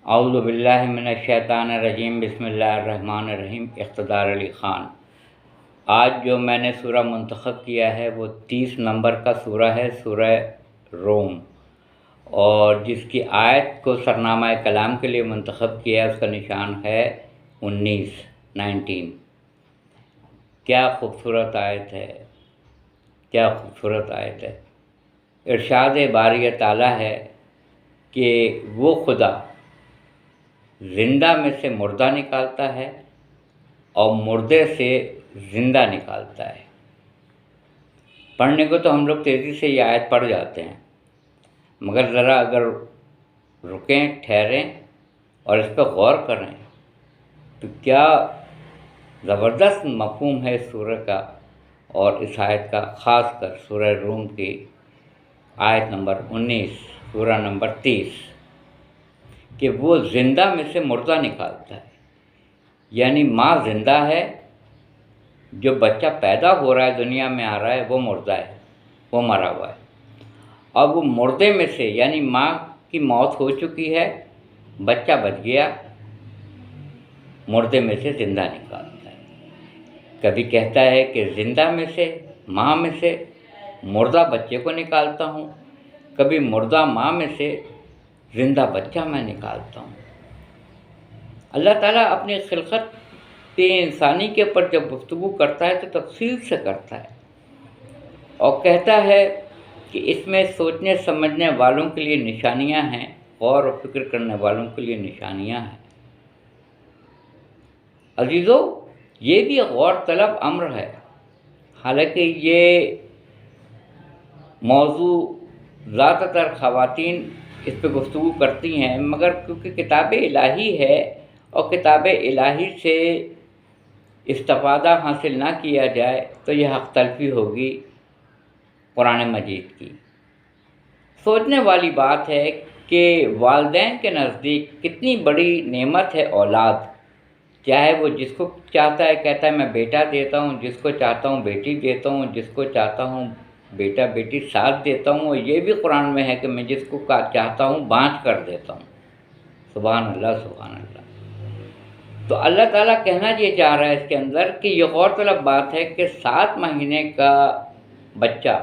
اعوذ باللہ من الشیطان الرجیم، بسم اللہ الرحمن الرحیم۔ اقتدار علی خان۔ آج جو میں نے سورہ منتخب کیا ہے وہ 30 نمبر کا سورہ ہے، سورہ روم، اور جس کی آیت کو سرنامہ کلام کے لیے منتخب کیا ہے اس کا نشان ہے 19۔ کیا خوبصورت آیت ہے، کیا خوبصورت آیت ہے۔ ارشاد باری تعالیٰ ہے کہ وہ خدا زندہ میں سے مردہ نکالتا ہے اور مردے سے زندہ نکالتا ہے۔ پڑھنے کو تو ہم لوگ تیزی سے یہ آیت پڑھ جاتے ہیں، مگر ذرا اگر رکیں، ٹھہریں اور اس پہ غور کریں تو کیا زبردست مفہوم ہے اس سورہ کا اور اس آیت کا، خاص کر سورہ روم کی آیت نمبر 19، سورہ نمبر 30، کہ وہ زندہ میں سے مردہ نکالتا ہے۔ یعنی ماں زندہ ہے، جو بچہ پیدا ہو رہا ہے، دنیا میں آ رہا ہے، وہ مردہ ہے، وہ مرا ہوا ہے۔ اب وہ مردے میں سے، یعنی ماں کی موت ہو چکی ہے، بچہ بچ گیا، مردے میں سے زندہ نکالتا ہے۔ کبھی کہتا ہے کہ زندہ میں سے، ماں میں سے مردہ بچے کو نکالتا ہوں، کبھی مردہ ماں میں سے زندہ بچہ میں نکالتا ہوں۔ اللہ تعالیٰ اپنی خلقت انسانی کے اوپر جب گفتگو کرتا ہے تو تفصیل سے کرتا ہے اور کہتا ہے کہ اس میں سوچنے سمجھنے والوں کے لیے نشانیاں ہیں، غور و فکر کرنے والوں کے لیے نشانیاں ہیں۔ عزیزو، یہ بھی غور طلب امر ہے۔ حالانکہ یہ موضوع زیادہ تر خواتین اس پہ گفتگو کرتی ہیں، مگر کیونکہ کتاب الہی ہے اور کتاب الہی سے استفادہ حاصل نہ کیا جائے تو یہ حق تلفی ہوگی قرآن مجید کی۔ سوچنے والی بات ہے کہ والدین کے نزدیک کتنی بڑی نعمت ہے اولاد۔ چاہے وہ جس کو چاہتا ہے کہتا ہے میں بیٹا دیتا ہوں، جس کو چاہتا ہوں بیٹی دیتا ہوں، جس کو چاہتا ہوں بیٹا بیٹی ساتھ دیتا ہوں، اور یہ بھی قرآن میں ہے کہ میں جس کو چاہتا ہوں بانٹ کر دیتا ہوں۔ سبحان اللہ، سبحان اللہ۔ تو اللہ تعالیٰ کہنا یہ چاہ رہا ہے اس کے اندر کہ یہ غور طلب بات ہے کہ 7 مہینے کا بچہ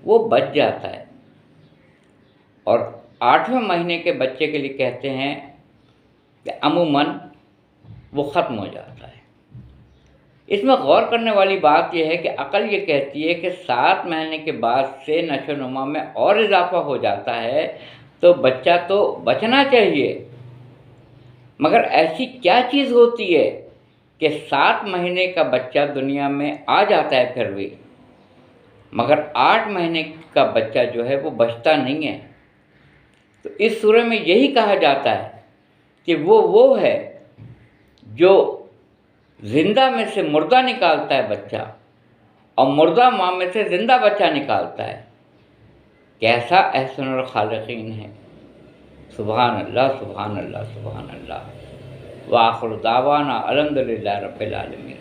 وہ بچ جاتا ہے، اور 8ویں مہینے کے بچے کے لیے کہتے ہیں کہ عموماً وہ ختم ہو جاتا ہے۔ اس میں غور کرنے والی بات یہ ہے کہ عقل یہ کہتی ہے کہ 7 مہینے کے بعد سے نشو و نما میں اور اضافہ ہو جاتا ہے، تو بچہ تو بچنا چاہیے، مگر ایسی کیا چیز ہوتی ہے کہ 7 مہینے کا بچہ دنیا میں آ جاتا ہے پھر بھی، مگر 8 مہینے کا بچہ جو ہے وہ بچتا نہیں ہے۔ تو اس سورہ میں یہی کہا جاتا ہے کہ وہ ہے جو زندہ میں سے مردہ نکالتا ہے بچہ، اور مردہ ماں میں سے زندہ بچہ نکالتا ہے۔ کیسا احسن الخالقین ہے۔ سبحان اللہ، سبحان اللہ، سبحان اللہ۔ وآخر دعوانا الحمدللہ رب العالمین۔